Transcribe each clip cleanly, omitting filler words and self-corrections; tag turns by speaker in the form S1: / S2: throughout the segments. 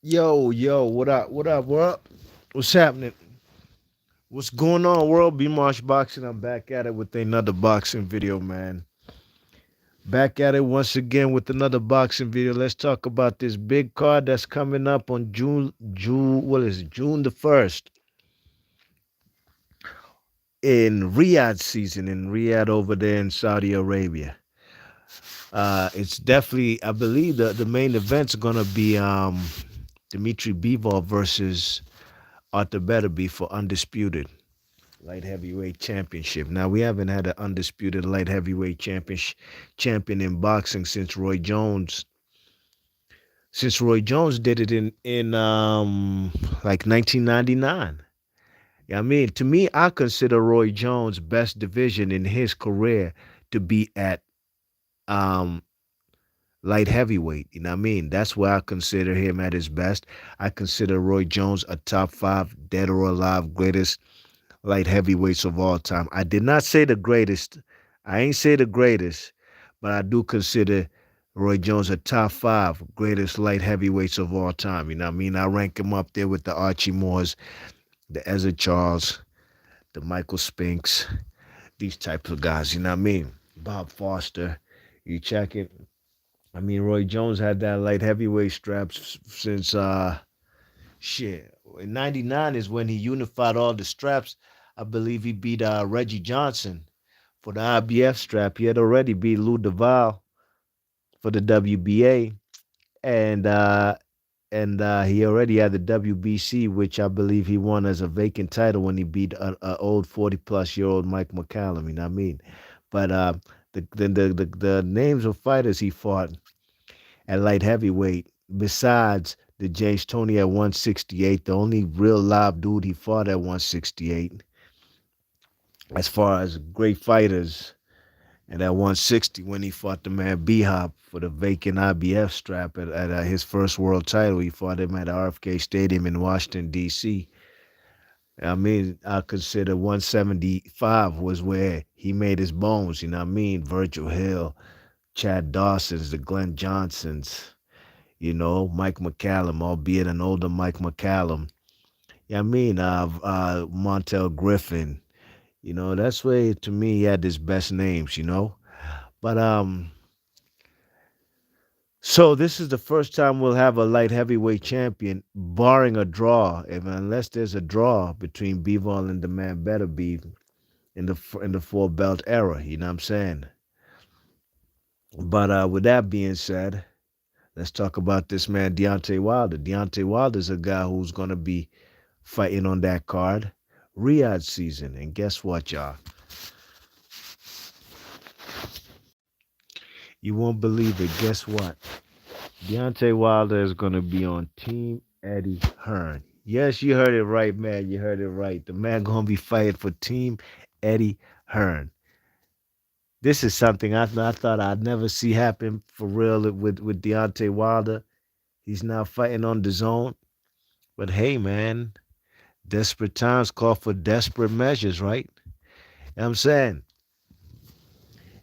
S1: Yo, what up? What's happening? What's going on, world? B Marsh Boxing. I'm back at it with another boxing video, man. Back at it once again with another boxing video. Let's talk about this big card that's coming up on what is it? June the 1st in Riyadh season, in Riyadh over there in Saudi Arabia. It's definitely, I believe the main event's gonna be Dimitri Bivol versus Arthur Beterbiev for undisputed light heavyweight championship. Now we haven't had an undisputed light heavyweight champion in boxing since Roy Jones. Since Roy Jones did it in like 1999. Yeah, I mean, to me, I consider Roy Jones' best division in his career to be at um light heavyweight. You know what I mean? That's where I consider him at his best. I consider Roy Jones a top five, dead or alive, greatest light heavyweights of all time. I did not say the greatest. I ain't say the greatest, but I do consider Roy Jones a top five greatest light heavyweights of all time. You know what I mean? I rank him up there with the Archie Moores, the Ezra Charles, the Michael Spinks, these types of guys. You know what I mean? Bob Foster. You check it. I mean, Roy Jones had that light heavyweight straps since shit. In '99 is when he unified all the straps. I believe he beat Reggie Johnson for the IBF strap. He had already beat Lou Duval for the WBA, and he already had the WBC, which I believe he won as a vacant title when he beat a old 40-plus-year-old Mike McCallum. You know what I mean? But the names of fighters he fought at light heavyweight, besides the James Toney at 168, the only real live dude he fought at 168, as far as great fighters, and at 160 when he fought the man B-Hop for the vacant IBF strap at his first world title. He fought him at RFK Stadium in Washington, D.C. I mean, I consider 175 was where he made his bones, you know what I mean? Virgil Hill, Chad Dawson's, the Glenn Johnsons, Mike McCallum, albeit an older Mike McCallum. Yeah, I mean, Montel Griffin. That's where to me he had his best names. But so this is the first time we'll have a light heavyweight champion, barring a draw. If unless there's a draw between Bivol and the man Beterbiev in the four belt era. You know what I'm saying? But with that being said, let's talk about this man Deontay Wilder. Deontay Wilder's a guy who's gonna be fighting on that card, Riyadh season. And guess what, y'all? You won't believe it. Guess what? Deontay Wilder is going to be on Team Eddie Hearn. Yes, you heard it right, man. You heard it right. The man going to be fighting for Team Eddie Hearn. This is something I thought I'd never see happen for real with Deontay Wilder. He's now fighting on the zone. But hey, man, desperate times call for desperate measures, right? You know what I'm saying?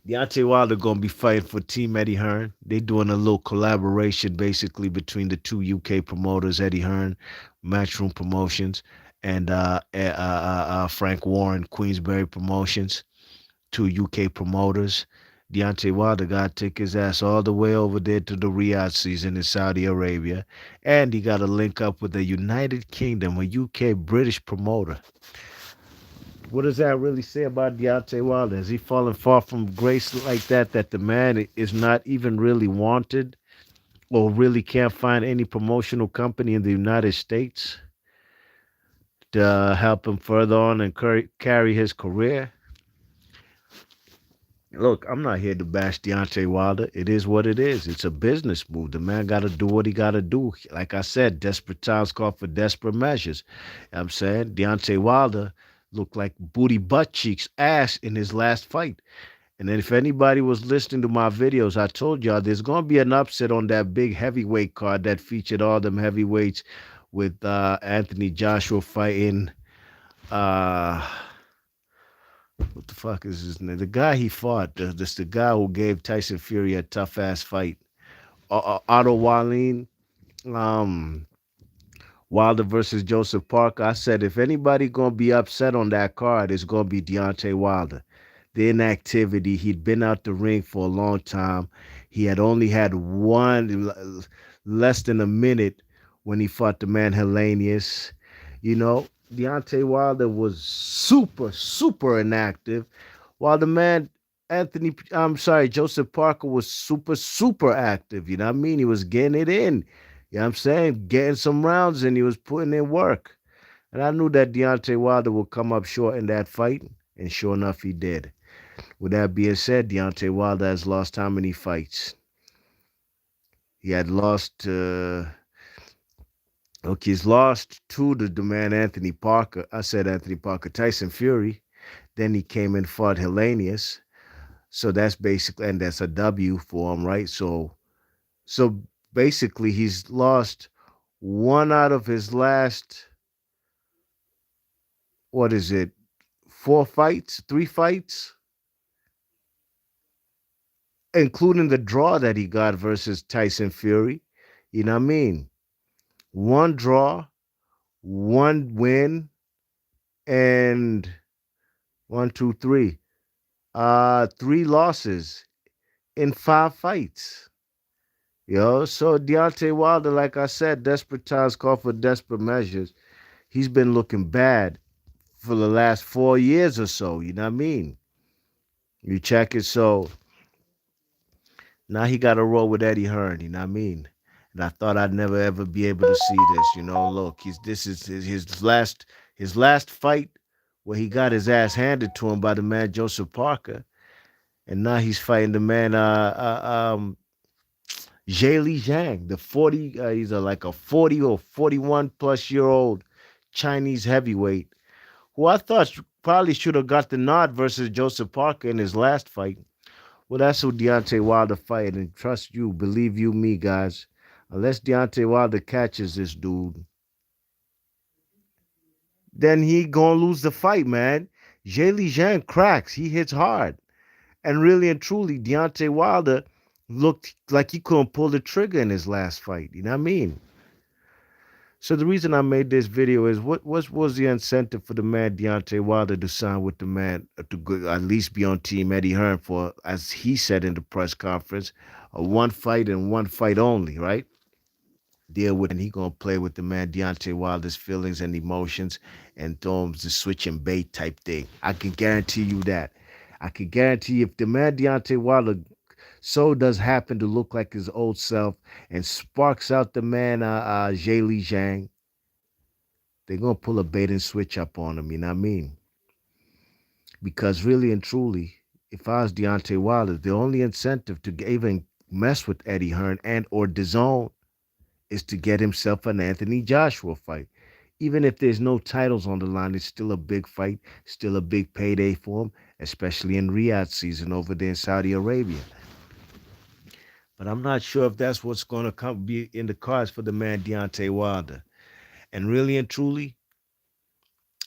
S1: Deontay Wilder gonna be fighting for Team Eddie Hearn. They doing a little collaboration basically between the two UK promoters, Eddie Hearn, Matchroom Promotions, and Frank Warren, Queensberry Promotions, two UK promoters. Deontay Wilder got to take his ass all the way over there to the Riyadh season in Saudi Arabia, and he got to link up with the United Kingdom, a UK British promoter. What does that really say about Deontay Wilder? Has he fallen far from grace like that, that the man is not even really wanted or really can't find any promotional company in the United States to help him further on and carry his career? Look, I'm not here to bash Deontay Wilder. It is what it is. It's a business move. The man got to do what he got to do. Like I said, desperate times call for desperate measures. You know what I'm saying Deontay Wilder looked like booty butt cheeks ass in his last fight. And then if anybody was listening to my videos, I told y'all there's going to be an upset on that big heavyweight card that featured all them heavyweights with Anthony Joshua fighting uh what the fuck is his name? The guy he fought, the guy who gave Tyson Fury a tough ass fight. Otto Wallin. Um, Wilder versus Joseph Parker. I said if anybody gonna be upset on that card, it's gonna be Deontay Wilder. The inactivity. He'd been out the ring for a long time. He had only had less than a minute when he fought the man Hellenius. Deontay Wilder was super inactive, while the man Joseph Parker was super active. You know what I mean? He was getting it in. You know what I'm saying? Getting some rounds and he was putting in work. And I knew that Deontay Wilder would come up short in that fight, and sure enough, he did. With that being said, Deontay Wilder has lost how many fights? He had lost, okay, he's lost two to the man Anthony Parker. I said Anthony Parker, Tyson Fury. Then he came and fought Hellenius. So that's basically, and that's a W for him, right? So basically, he's lost one out of his last, what is it, four fights, three fights, including the draw that he got versus Tyson Fury. You know what I mean? One draw, one win, and one, two, three. Three losses in five fights. So Deontay Wilder, like I said, desperate times call for desperate measures. He's been looking bad for the last 4 years or so. You know what I mean? You check it. So now he got to roll with Eddie Hearn. You know what I mean? And I thought I'd never ever be able to see this. Look, this is his last fight where he got his ass handed to him by the man Joseph Parker, and now he's fighting the man Li Zhang, the 40. He's like a 40 or 41+ year old Chinese heavyweight who I thought probably should have got the nod versus Joseph Parker in his last fight. Well, that's who Deontay Wilder fight, and trust you, believe you me, guys. Unless Deontay Wilder catches this dude, then he gonna lose the fight, man. Li Zhang cracks. He hits hard. And really and truly, Deontay Wilder looked like he couldn't pull the trigger in his last fight. You know what I mean? So the reason I made this video is what was the incentive for the man Deontay Wilder to sign with the man to go, at least be on Team Eddie Hearn for, as he said in the press conference, a one fight and one fight only, right? Deal with, and he gonna play with the man Deontay Wilder's feelings and emotions and throw him the switch and bait type thing. I can guarantee you that. I can guarantee if the man Deontay Wilder so does happen to look like his old self and sparks out the man Li Zhang, they're gonna pull a bait and switch up on him, you know what I mean? Because really and truly, if I was Deontay Wilder, the only incentive to even mess with Eddie Hearn and or DAZN is to get himself an Anthony Joshua fight. Even if there's no titles on the line, it's still a big fight, still a big payday for him, especially in Riyadh season over there in Saudi Arabia. But I'm not sure if that's what's going to come be in the cards for the man Deontay Wilder. And really and truly,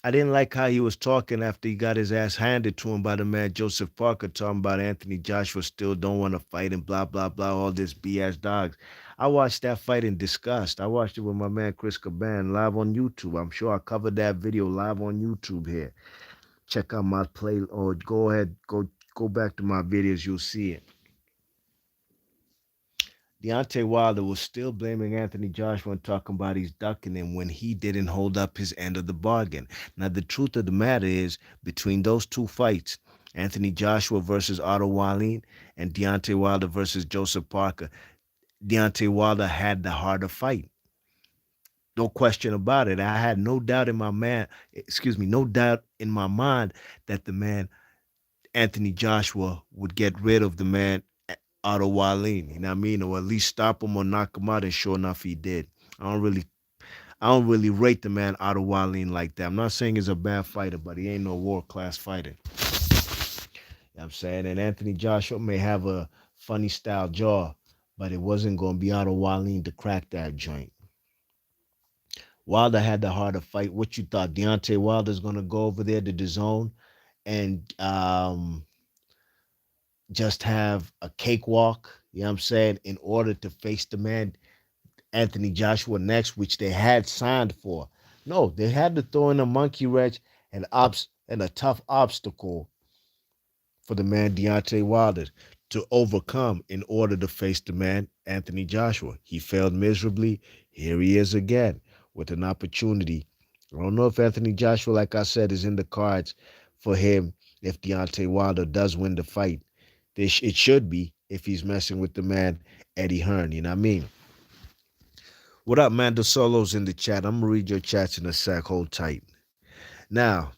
S1: I didn't like how he was talking after he got his ass handed to him by the man Joseph Parker, talking about Anthony Joshua still don't want to fight and blah, blah, blah, all this BS dogs. I watched that fight in disgust. I watched it with my man Chris Caban live on YouTube. I'm sure I covered that video live on YouTube here. Check out my play or go ahead, go back to my videos, you'll see it. Deontay Wilder was still blaming Anthony Joshua and talking about he's ducking him when he didn't hold up his end of the bargain. Now, the truth of the matter is, between those two fights, Anthony Joshua versus Otto Wallin and Deontay Wilder versus Joseph Parker, Deontay Wilder had the harder fight. No question about it. I had no doubt in my no doubt in my mind that the man Anthony Joshua would get rid of the man Otto Wallin, you know what I mean? Or at least stop him or knock him out, and sure enough he did. I don't really rate the man Otto Wallin like that. I'm not saying he's a bad fighter, but he ain't no world class fighter. You know what I'm saying? And Anthony Joshua may have a funny style jaw, but it wasn't gonna be Otto Wallin to crack that joint. Wilder had the harder fight. What you thought? Deontay Wilder's gonna go over there to the zone and just have a cakewalk, you know what I'm saying, in order to face the man Anthony Joshua next, which they had signed for. No, they had to throw in a monkey wrench and a tough obstacle for the man Deontay Wilder to overcome in order to face the man Anthony Joshua. He failed miserably. Here he is again with an opportunity. I don't know if Anthony Joshua, like I said, is in the cards for him if Deontay Wilder does win the fight. It should be if he's messing with the man Eddie Hearn. You know what I mean? What up, Mando Solo's in the chat? I'm gonna read your chats in a sec. Hold tight. Now,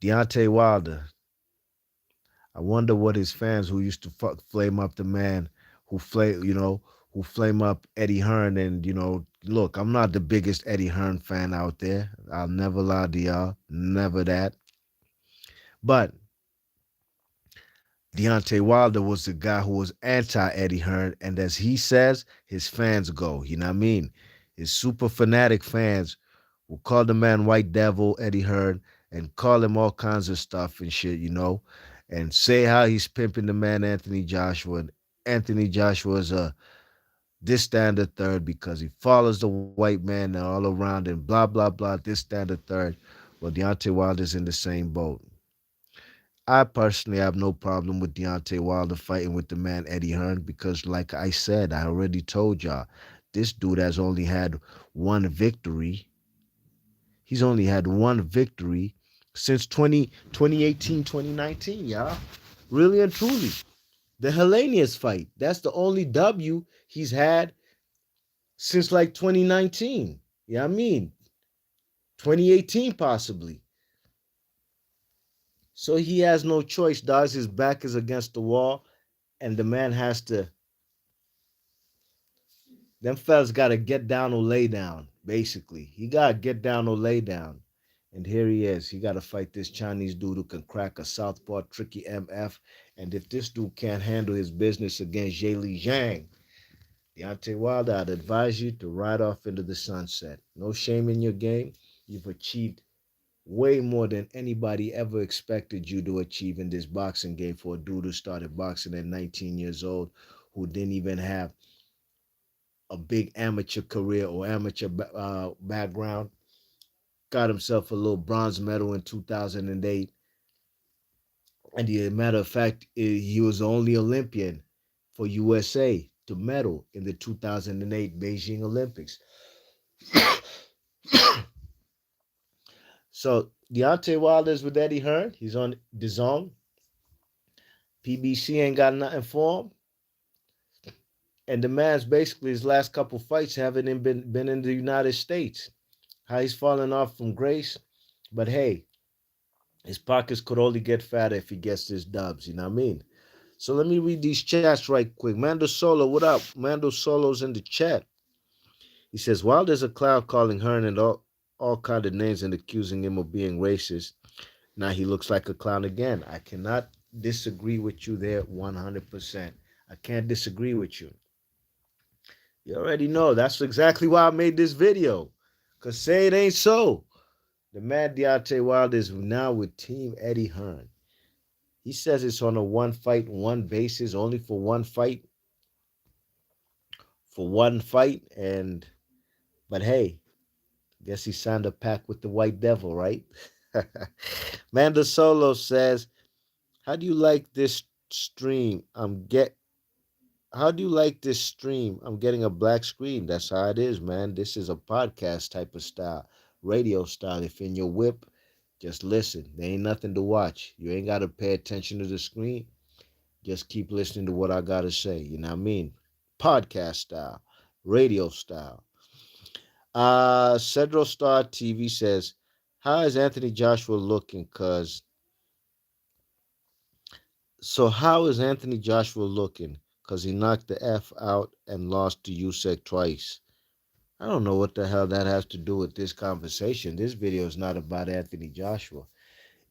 S1: Deontay Wilder, I wonder what his fans who used to flame up the man who flame up Eddie Hearn and look, I'm not the biggest Eddie Hearn fan out there. I'll never lie to y'all, never that. But Deontay Wilder was the guy who was anti Eddie Hearn, and as he says, his fans go. You know what I mean? His super fanatic fans will call the man White Devil, Eddie Hearn, and call him all kinds of stuff and shit, and say how he's pimping the man Anthony Joshua. And Anthony Joshua is a this standard third because he follows the white man all around and blah blah blah. This standard third. Well, Deontay Wilder's in the same boat. I personally have no problem with Deontay Wilder fighting with the man Eddie Hearn because, like I said, I already told y'all, this dude has only had one victory. He's only had one victory since 2018, 2019, y'all. Really and truly. The Hellenius fight. That's the only W he's had since like 2019. Yeah, I mean, 2018 possibly. So he has no choice, dogs. His back is against the wall, and the man has to. Them fellas got to get down or lay down. Basically, he got to get down or lay down. And here he is. He got to fight this Chinese dude who can crack a southpaw tricky MF. And if this dude can't handle his business against Li Zhang, Deontay Wilder, I'd advise you to ride off into the sunset. No shame in your game. You've achieved way more than anybody ever expected you to achieve in this boxing game for a dude who started boxing at 19 years old, who didn't even have a big amateur career or amateur background. Got himself a little bronze medal in 2008. And the matter of fact, he was the only Olympian for USA to medal in the 2008 Beijing Olympics. So Deontay Wilder's with Eddie Hearn. He's on DAZN. PBC ain't got nothing for him. And the man's basically his last couple fights haven't been in the United States. How he's fallen off from grace. But hey, his pockets could only get fatter if he gets his dubs. You know what I mean? So let me read these chats right quick. Mando Solo, what up? Mando Solo's in the chat. He says, Wilder's a clown calling Hearn and all kind of names and accusing him of being racist. Now he looks like a clown again. I cannot disagree with you there 100%. I can't disagree with you. You already know. That's exactly why I made this video. Because say it ain't so. The man Deontay Wilder is now with Team Eddie Hearn. He says it's on a one fight, one basis, only for one fight. For one fight. But hey, guess he signed a pact with the White Devil, right? Manda Solo says, how do you like this stream? How do you like this stream? I'm getting a black screen. That's how it is, man. This is a podcast type of style, radio style. If in your whip, just listen. There ain't nothing to watch. You ain't got to pay attention to the screen. Just keep listening to what I got to say. You know what I mean? Podcast style, radio style. Cedro Star TV says, how is Anthony Joshua looking? How is Anthony Joshua looking? Because he knocked the F out and lost to Usyk twice. I don't know what the hell that has to do with this conversation. This video is not about Anthony Joshua.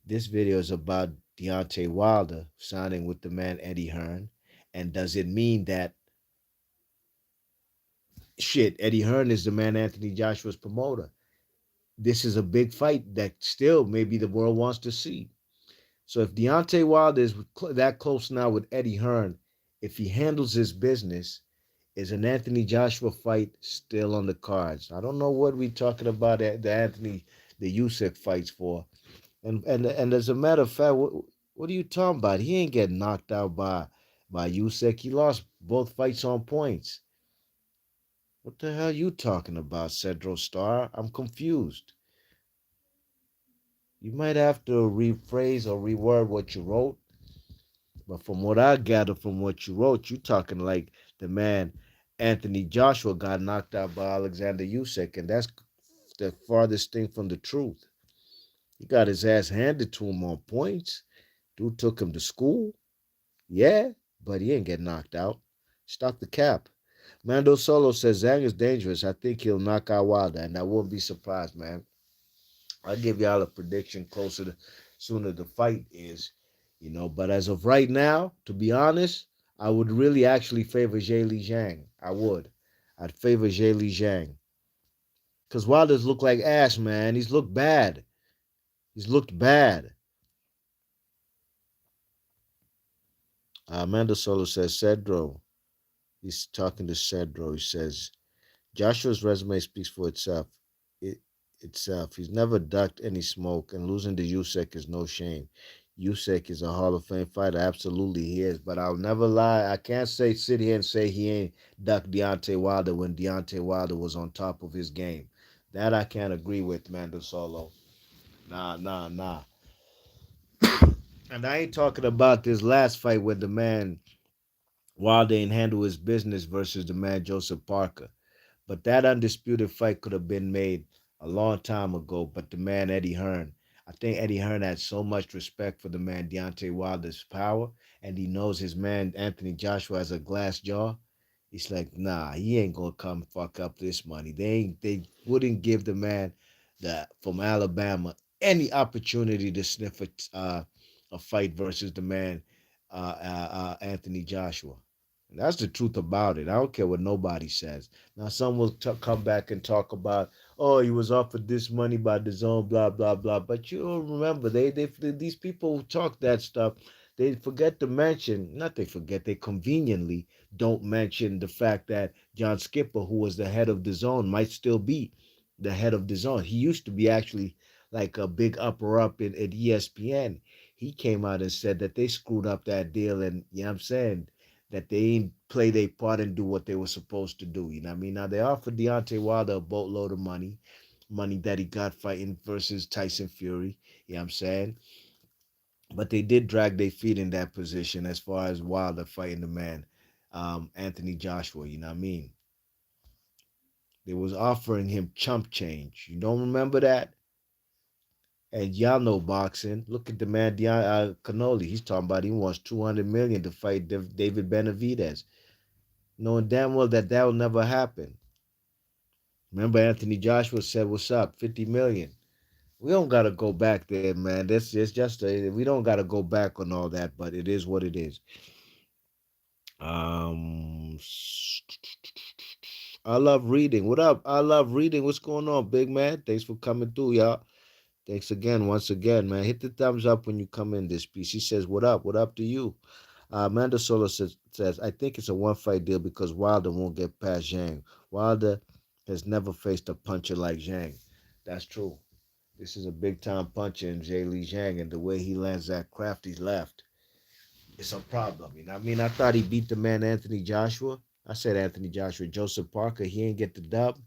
S1: This video is about Deontay Wilder signing with the man Eddie Hearn. And does it mean that, Eddie Hearn is the man Anthony Joshua's promoter? This is a big fight that still maybe the world wants to see. So if Deontay Wilder is that close now with Eddie Hearn, if he handles his business, Is an Anthony Joshua fight still on the cards? I don't know what we're talking about the Anthony the Usyk fights for. And as a matter of fact, what are you talking about? He ain't getting knocked out by Usyk. He lost both fights on points. What the hell you talking about, Cedro Star? I'm confused. You might have to rephrase or reword what you wrote, but from what I gather from what you wrote, you talking like the man Anthony Joshua got knocked out by Alexander Usyk, and that's the farthest thing from the truth. He got his ass handed to him on points. Dude took him to school. Yeah, but he ain't get knocked out. Stop the cap. Mando Solo says Zhang is dangerous. I think he'll knock out Wilder, and I wouldn't be surprised, man. I'll give y'all a prediction closer to sooner the fight is. But as of right now, to be honest, I would really actually favor Li Zhang. I would. I'd favor Li Zhang. Because Wilder's looked like ass, man. He's looked bad. He's looked bad. Amanda Solo says, Cedro. He's talking to Cedro. He says, Joshua's resume speaks for itself. It itself. He's never ducked any smoke, and losing to Usyk is no shame. Usyk is a Hall of Fame fighter. Absolutely, he is. But I'll never lie. I can't sit here and say he ain't ducked Deontay Wilder when Deontay Wilder was on top of his game. That I can't agree with, Mando Solo. Nah, nah, nah. And I ain't talking about this last fight where the man Wilder ain't handle his business versus the man Joseph Parker. But that undisputed fight could have been made a long time ago. But the man Eddie Hearn, I think Eddie Hearn had so much respect for the man Deontay Wilder's power, and he knows his man Anthony Joshua has a glass jaw. He's like, nah, he ain't gonna come fuck up this money. They wouldn't give the man that from Alabama any opportunity to sniff a fight versus the man Anthony Joshua. And that's the truth about it. I don't care what nobody says. Now, some will come back and talk about, oh, he was offered this money by the zone, blah blah blah. But you don't remember, these people who talk that stuff, they forget to mention, not they forget, they conveniently don't mention the fact that John Skipper, who was the head of the zone, might still be the head of the zone. He used to be actually like a big upper up at ESPN. He came out and said that they screwed up that deal, and you know what I'm saying, that they ain't play their part and do what they were supposed to do. You know what I mean? Now they offered Deontay Wilder a boatload of money that he got fighting versus Tyson Fury. You know what I'm saying? But they did drag their feet in that position as far as Wilder fighting the man, Anthony Joshua. You know what I mean? They was offering him chump change. You don't remember that? And y'all know boxing. Look at the man, Canoli. He's talking about he wants 200 million to fight David Benavidez, knowing damn well that will never happen. Remember, Anthony Joshua said, "What's up? 50 million." We don't gotta go back there, man. That's it's just we don't gotta go back on all that, but it is what it is. Um, I love reading. What up? I love reading. What's going on, big man? Thanks for coming through, y'all. Thanks again, once again, man. Hit the thumbs up when you come in this piece. He says, "What up? What up to you?" Amanda Sola says, I think it's a one fight deal because Wilder won't get past Zhang. Wilder has never faced a puncher like Zhang. That's true. This is a big time puncher in Li Zhang, and the way he lands that crafty left, it's a problem. You know what I mean? I thought he beat the man Anthony Joshua. I said Anthony Joshua. Joseph Parker, he ain't get the dub.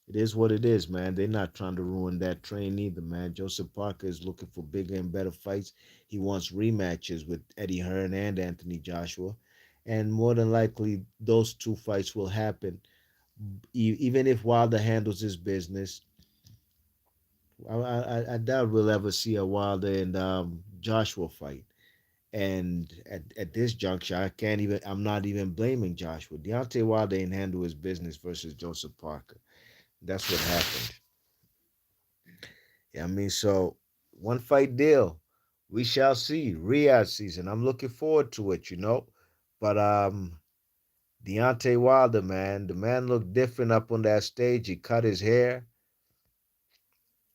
S1: It is what it is, man. They're not trying to ruin that train either, man. Joseph Parker is looking for bigger and better fights. He wants rematches with Eddie Hearn and Anthony Joshua. And more than likely, those two fights will happen. Even if Wilder handles his business, I doubt we'll ever see a Wilder and Joshua fight. And at this juncture, I'm not even blaming Joshua. Deontay Wilder ain't handle his business versus Joseph Parker. That's what happened. Yeah, I mean, so one fight deal. We shall see. Riyadh season. I'm looking forward to it. But Deontay Wilder, man, the man looked different up on that stage. He cut his hair.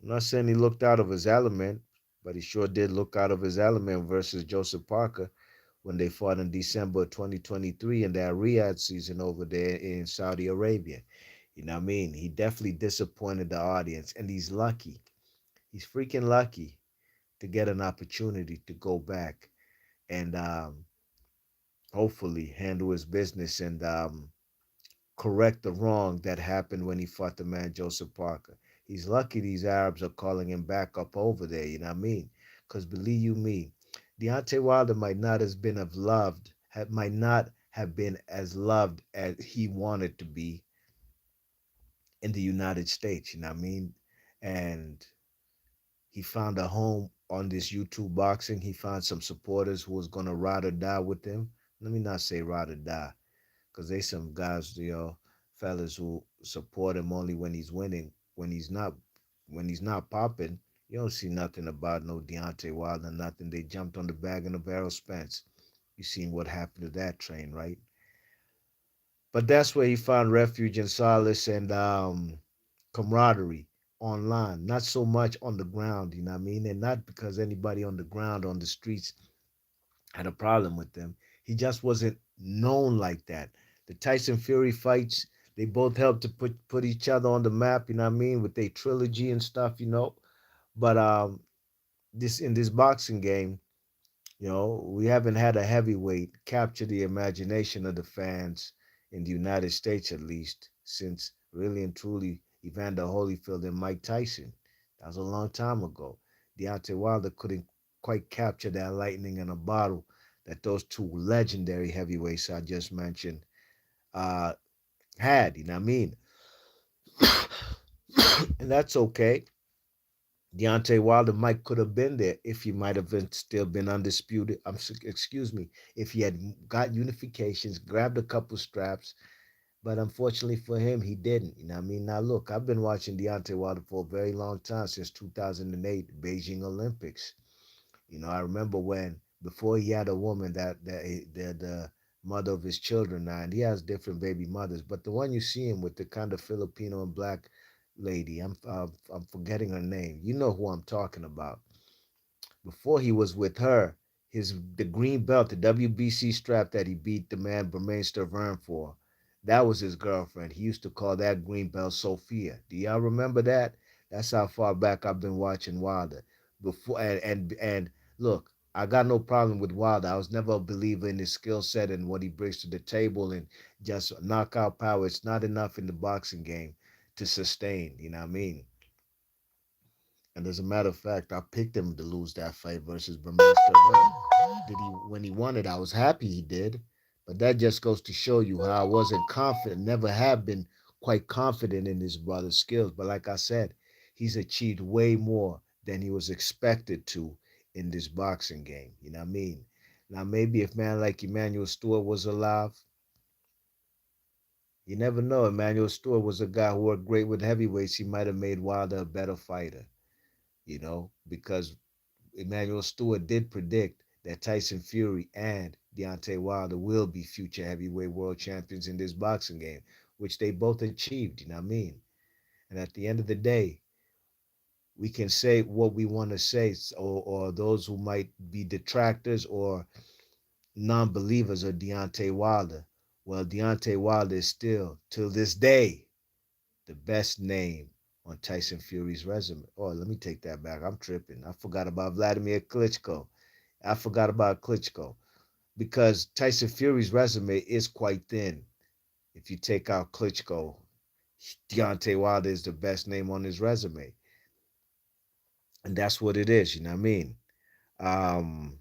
S1: I'm not saying he looked out of his element, but he sure did look out of his element versus Joseph Parker, when they fought in December 2023 in that Riyadh season over there in Saudi Arabia. You know what I mean? He definitely disappointed the audience, and he's lucky. He's freaking lucky to get an opportunity to go back and hopefully handle his business and correct the wrong that happened when he fought the man Joseph Parker. He's lucky these Arabs are calling him back up over there, you know what I mean? Because believe you me, Deontay Wilder might not have been of loved, might not have been as loved as he wanted to be in the United States, you know what I mean? And he found a home on this YouTube boxing. He found some supporters who was gonna ride or die with him. Let me not say ride or die, because they some guys, fellas who support him only when he's winning. When he's not popping, you don't see nothing about no Deontay Wilder, nothing. They jumped on the bag and the barrel Spence. You seen what happened to that train, right? But that's where he found refuge and solace and camaraderie online, not so much on the ground, you know what I mean? And not because anybody on the ground, on the streets, had a problem with them. He just wasn't known like that. The Tyson Fury fights, they both helped to put each other on the map, you know what I mean, with their trilogy and stuff. But this in this boxing game, we haven't had a heavyweight capture the imagination of the fans in the United States, at least, since really and truly Evander Holyfield and Mike Tyson. That was a long time ago. Deontay Wilder couldn't quite capture that lightning in a bottle that those two legendary heavyweights I just mentioned uh, had. You know what I mean? And that's okay. Deontay Wilder might could have been there if he might have still been undisputed. Excuse me, if he had got unifications, grabbed a couple straps, but unfortunately for him, he didn't. You know what I mean? Now look, I've been watching Deontay Wilder for a very long time, since 2008 Beijing Olympics. I remember when before he had a woman that the mother of his children now, and he has different baby mothers, but the one you see him with, the kind of Filipino and black lady, I'm forgetting her name. You know who I'm talking about. Before he was with her, the green belt, the WBC strap that he beat the man Bermain Stervern for, that was his girlfriend. He used to call that green belt Sophia. Do y'all remember that? That's how far back I've been watching Wilder. Before and look, I got no problem with Wilder. I was never a believer in his skill set and what he brings to the table and just knockout power. It's not enough in the boxing game to sustain. You know what I mean? And as a matter of fact, I picked him to lose that fight versus Bermudez. Did he when he won it? I was happy he did, but that just goes to show you how I wasn't confident, never have been quite confident in his brother's skills. But like I said, he's achieved way more than he was expected to in this boxing game. You know what I mean? Now maybe if man like Emmanuel Stewart was alive, you never know. Emmanuel Stewart was a guy who worked great with heavyweights. He might have made Wilder a better fighter. Because Emmanuel Stewart did predict that Tyson Fury and Deontay Wilder will be future heavyweight world champions in this boxing game, which they both achieved, you know what I mean? And at the end of the day, we can say what we want to say, or those who might be detractors or non believers of Deontay Wilder. Well, Deontay Wilder is still, till this day, the best name on Tyson Fury's resume. Oh, let me take that back. I'm tripping. I forgot about Vladimir Klitschko. I forgot about Klitschko because Tyson Fury's resume is quite thin. If you take out Klitschko, Deontay Wilder is the best name on his resume, and that's what it is. You know what I mean? Um,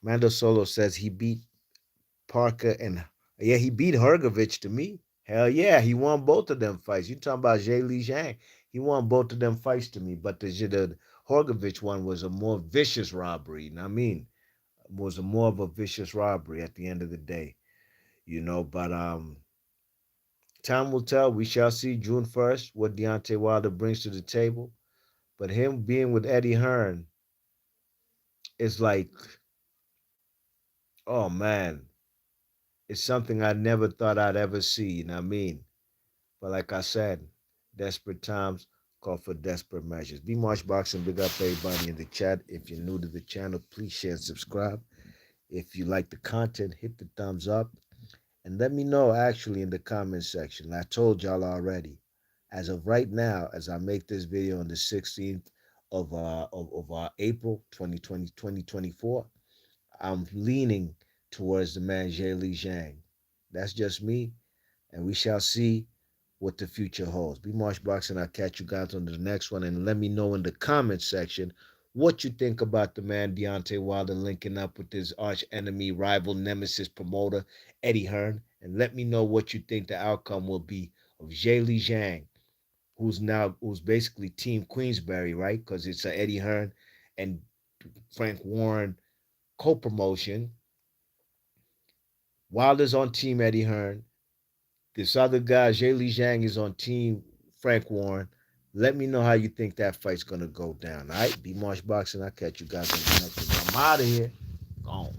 S1: Mando Solo says he beat Parker and yeah, he beat Hergovich to me. Hell yeah, he won both of them fights. You talking about Zhe Li Zhang? He won both of them fights to me, but the Horgovich one was a more vicious robbery. You know what I mean? Was a more of a vicious robbery at the end of the day. But time will tell. We shall see June 1st what Deontay Wilder brings to the table. But him being with Eddie Hearn is like, oh man, it's something I never thought I'd ever see. You know what I mean? But like I said, desperate times call for desperate measures. Be March Boxing, big up everybody in the chat. If you're new to the channel, please share and subscribe. If you like the content, hit the thumbs up and let me know actually in the comment section. I told y'all already. As of right now, as I make this video on the 16th of April 2024, I'm leaning towards the man Li Zhang. That's just me, and we shall see what the future holds. Be Marsh Box, and I'll catch you guys on the next one. And let me know in the comment section what you think about the man Deontay Wilder linking up with his arch enemy, rival, nemesis promoter, Eddie Hearn. And let me know what you think the outcome will be of Li Zhang, who's basically Team Queensberry, right? Because it's a Eddie Hearn and Frank Warren co-promotion. Wilder's on Team Eddie Hearn. This other guy, Li Zhang, is on Team Frank Warren. Let me know how you think that fight's gonna go down. All right, be Marsh Boxing. I'll catch you guys on the next one. I'm out of here. Gone.